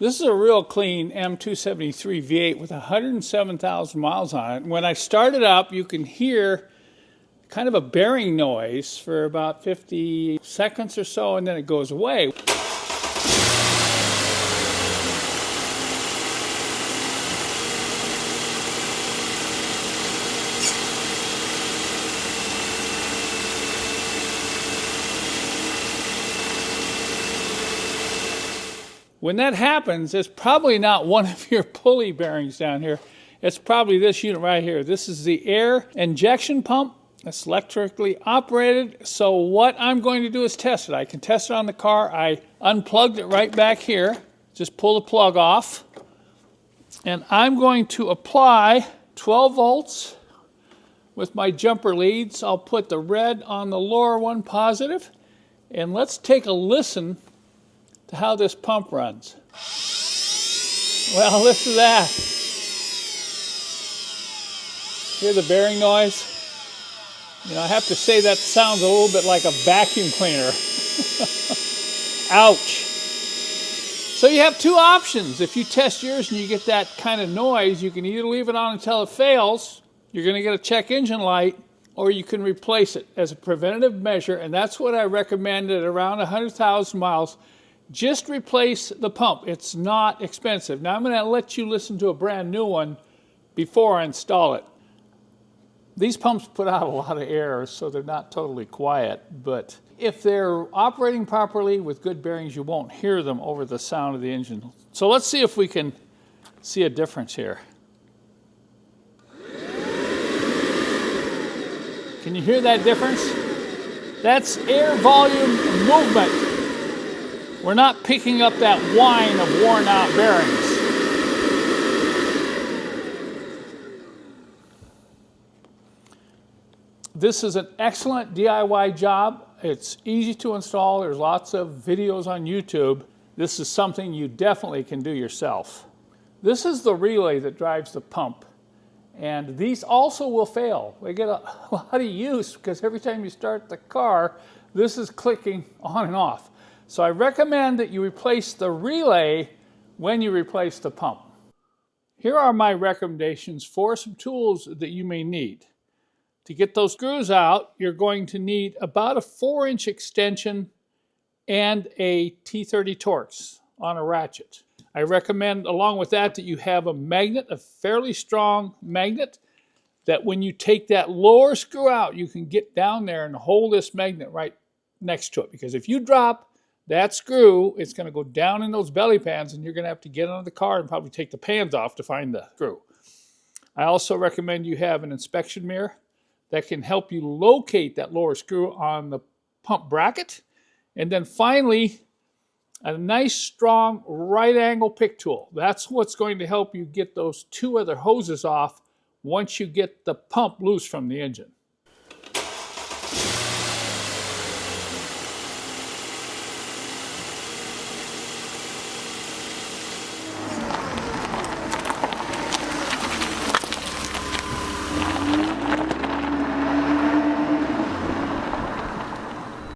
This is a real clean M273 V8 with 107,000 miles on it. When I start it up, you can hear kind of a bearing noise for about 50 seconds or so, and then it goes away. When that happens, it's probably not one of your pulley bearings down here. It's probably this unit right here. This is the air injection pump. It's electrically operated. So what I'm going to do is test it. I can test it on the car. I unplugged it right back here. Just pull the plug off. And I'm going to apply 12 volts with my jumper leads. I'll put the red on the lower one, positive. And let's take a listen to how this pump runs. Well, listen to that. Hear the bearing noise? You know, I have to say that sounds a little bit like a vacuum cleaner. Ouch. So you have two options. If you test yours and you get that kind of noise, you can either leave it on until it fails, you're going to get a check engine light, or you can replace it as a preventative measure, and that's what I recommend at around 100,000 miles. Just replace the pump. It's not expensive. Now I'm going to let you listen to a brand new one before I install it. These pumps put out a lot of air, so they're not totally quiet, but if they're operating properly with good bearings, you won't hear them over the sound of the engine. So let's see if we can see a difference here. Can you hear that difference? That's air volume movement. We're not picking up that whine of worn out bearings. This is an excellent DIY job. It's easy to install. There's lots of videos on YouTube. This is something you definitely can do yourself. This is the relay that drives the pump. And these also will fail. They get a lot of use because every time you start the car, this is clicking on and off. So I recommend that you replace the relay when you replace the pump. Here are my recommendations for some tools that you may need. To get those screws out, you're going to need about a 4-inch extension and a T30 Torx on a ratchet. I recommend, along with that, that you have a magnet, a fairly strong magnet, that when you take that lower screw out, you can get down there and hold this magnet right next to it. Because if you drop that screw, it's going to go down in those belly pans, and you're going to have to get out of the car and probably take the pans off to find the screw. I also recommend you have an inspection mirror that can help you locate that lower screw on the pump bracket. And then finally, a nice, strong, right-angle pick tool. That's what's going to help you get those two other hoses off once you get the pump loose from the engine.